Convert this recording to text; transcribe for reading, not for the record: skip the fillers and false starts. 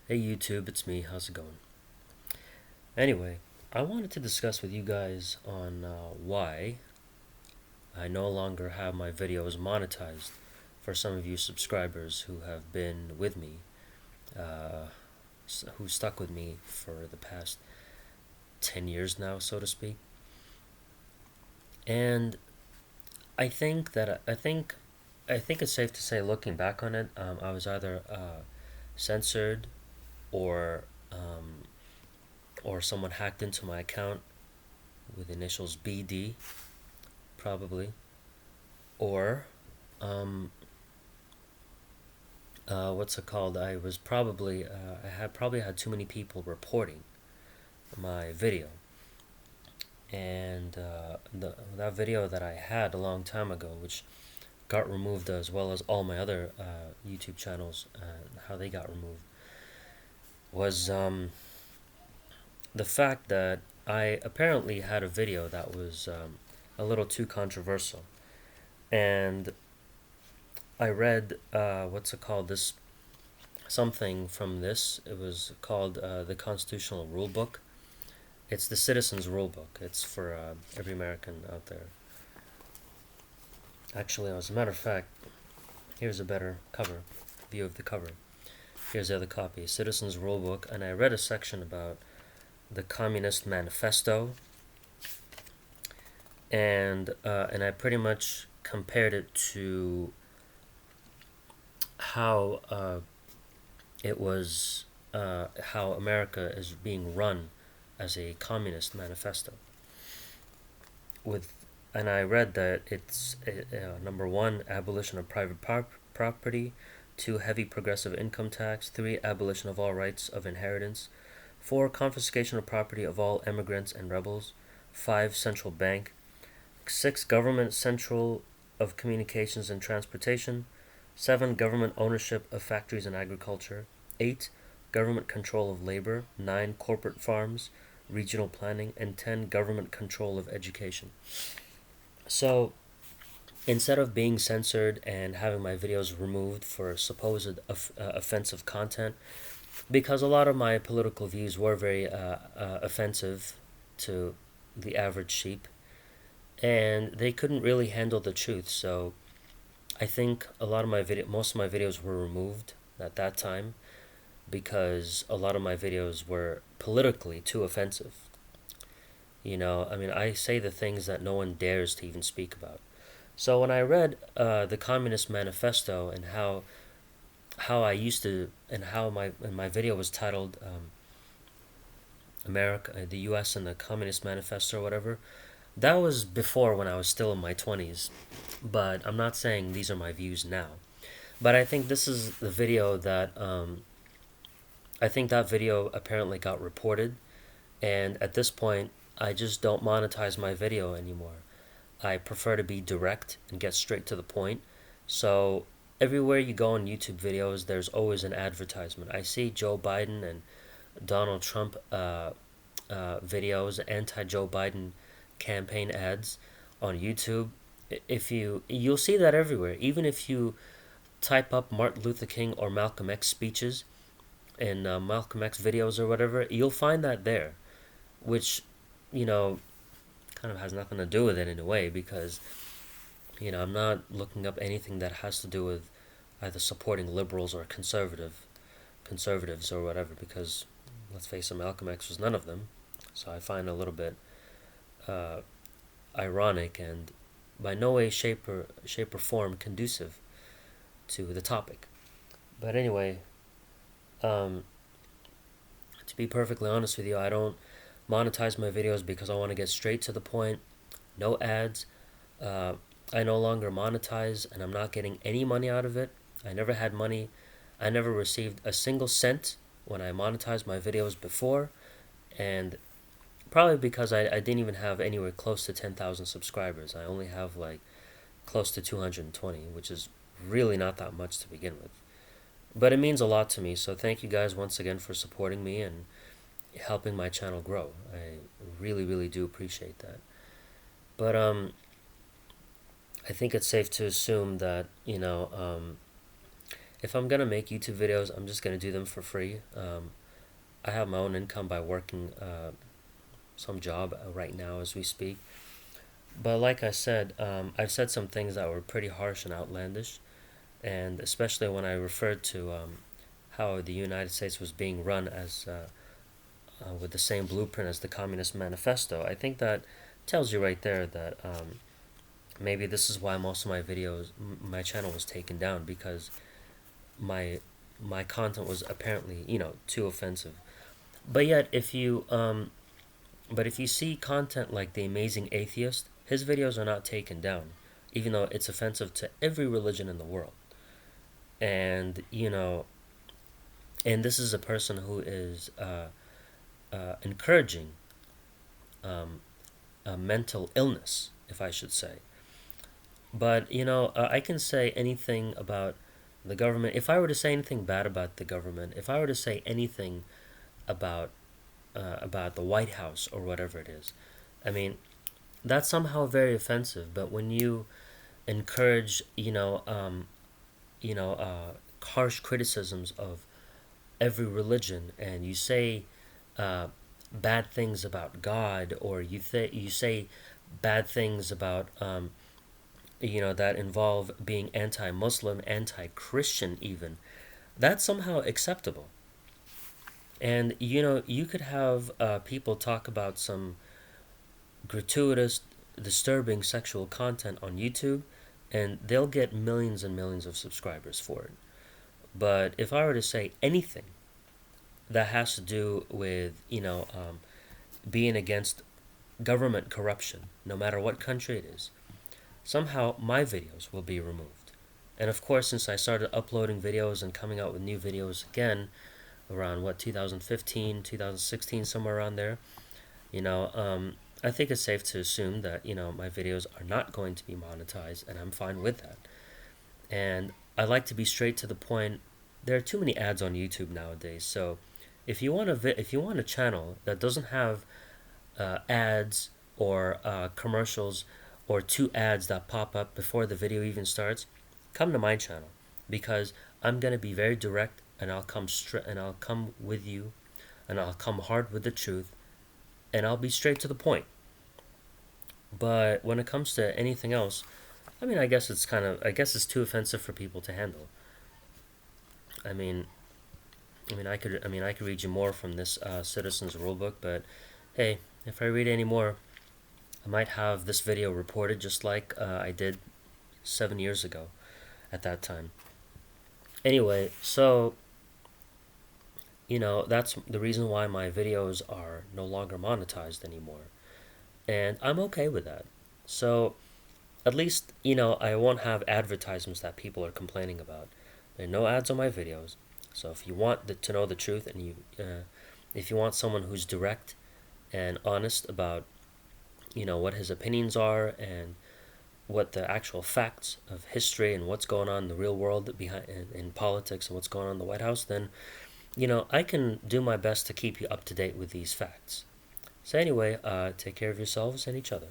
Hey YouTube, it's me. How's it going? Anyway, I wanted to discuss with you guys on why I no longer have my videos monetized for some of you subscribers who have been with me, uh, who stuck with me for the past 10 years now, so to speak. And I think it's safe to say, looking back on it, I was either censored or um, or someone hacked into my account with initials BD, probably, or um, what's it called? I had probably had too many people reporting my video, and that video that I had a long time ago, which got removed as well as all my other YouTube channels, how they got removed, was the fact that I apparently had a video that was a little too controversial, and I read what's it called, this something from this. It was called the Constitutional Rule Book. It's the Citizens Rule Book. It's for every American out there. Actually, as a matter of fact, here's a better cover view of the cover. Here's the other copy, Citizens Rule Book, and I read a section about the Communist Manifesto, and I pretty much compared it to how it was how America is being run as a communist manifesto. With and I read that it's number one, abolition of private property; two, heavy progressive income tax; three, abolition of all rights of inheritance; four, confiscation of property of all immigrants and rebels; five, central bank; six, government central of communications and transportation; seven, government ownership of factories and agriculture; eight, government control of labor; nine, corporate farms, regional planning; and 10, government control of education. So instead of being censored and having my videos removed for supposed offensive content, because a lot of my political views were very offensive to the average sheep, and they couldn't really handle the truth. So I think most of my videos were removed at that time because a lot of my videos were politically too offensive. I mean, I say the things that no one dares to even speak about. So when I read the Communist Manifesto, and how I used to, and how my video was titled America, the U.S. and the Communist Manifesto or whatever, that was before, when I was still in my 20s. But I'm not saying these are my views now. But I think this is the video that I think that video apparently got reported, and at this point, I just don't monetize my video anymore. I prefer to be direct and get straight to the point. So everywhere you go on YouTube videos, there's always an advertisement. I see Joe Biden and Donald Trump videos, anti-Joe Biden campaign ads on YouTube. If you'll see that everywhere. Even if you type up Martin Luther King or Malcolm X speeches and Malcolm X videos or whatever, you'll find that there, which, you know, kind of has nothing to do with it in a way, because, I'm not looking up anything that has to do with either supporting liberals or conservatives or whatever, because let's face it, Malcolm X was none of them. So I find it a little bit uh, ironic, and by no way, shape or form conducive to the topic. But anyway, um, to be perfectly honest with you, I don't monetize my videos because I want to get straight to the point. No ads. Uh, I no longer monetize, and I'm not getting any money out of it. I never had money. I never received a single cent when I monetized my videos before, and probably because I didn't even have anywhere close to 10,000 subscribers. I only have like close to 220, which is really not that much to begin with. But it means a lot to me, so thank you guys once again for supporting me and helping my channel grow. I really, really do appreciate that. But I think it's safe to assume that if I'm gonna make YouTube videos, I'm just gonna do them for free. I have my own income by working some job right now as we speak. But like I said, I've said some things that were pretty harsh and outlandish, and especially when I referred to how the United States was being run as with the same blueprint as the Communist Manifesto. I think that tells you right there that maybe this is why most of my videos, my channel was taken down, because my my content was apparently too offensive. But yet, if you see content like the Amazing Atheist, his videos are not taken down, even though it's offensive to every religion in the world. And and this is a person who is encouraging a mental illness, if I should say. But I can say anything about the government. If I were to say anything bad about the government, if I were to say anything about the White House or whatever it is, I mean, that's somehow very offensive. But when you encourage, harsh criticisms of every religion, and you say bad things about God, or you say bad things about that involve being anti-Muslim, anti-Christian, even, that's somehow acceptable. And you could have people talk about some gratuitous, disturbing sexual content on YouTube, and they'll get millions and millions of subscribers for it. But if I were to say anything that has to do with being against government corruption, no matter what country it is, somehow my videos will be removed. And of course, since I started uploading videos and coming out with new videos again around 2015, 2016, somewhere around there, I think it's safe to assume that my videos are not going to be monetized, and I'm fine with that. And I like to be straight to the point. There are too many ads on YouTube nowadays, so if you want a channel that doesn't have ads or commercials or two ads that pop up before the video even starts, come to my channel, because I'm gonna be very direct, and I'll come straight, and I'll come with you, and I'll come hard with the truth, and I'll be straight to the point. But when it comes to anything else, I mean, I guess it's too offensive for people to handle. I mean, I could read you more from this Citizens Rulebook, but hey, if I read any more, I might have this video reported just like I did 7 years ago at that time. Anyway, so that's the reason why my videos are no longer monetized anymore, and I'm okay with that. So at least I won't have advertisements that people are complaining about. There are no ads on my videos. So if you want to know the truth, and if you want someone who's direct and honest about what his opinions are, and what the actual facts of history and what's going on in the real world behind in politics, and what's going on in the White House, then I can do my best to keep you up to date with these facts. So anyway, take care of yourselves and each other.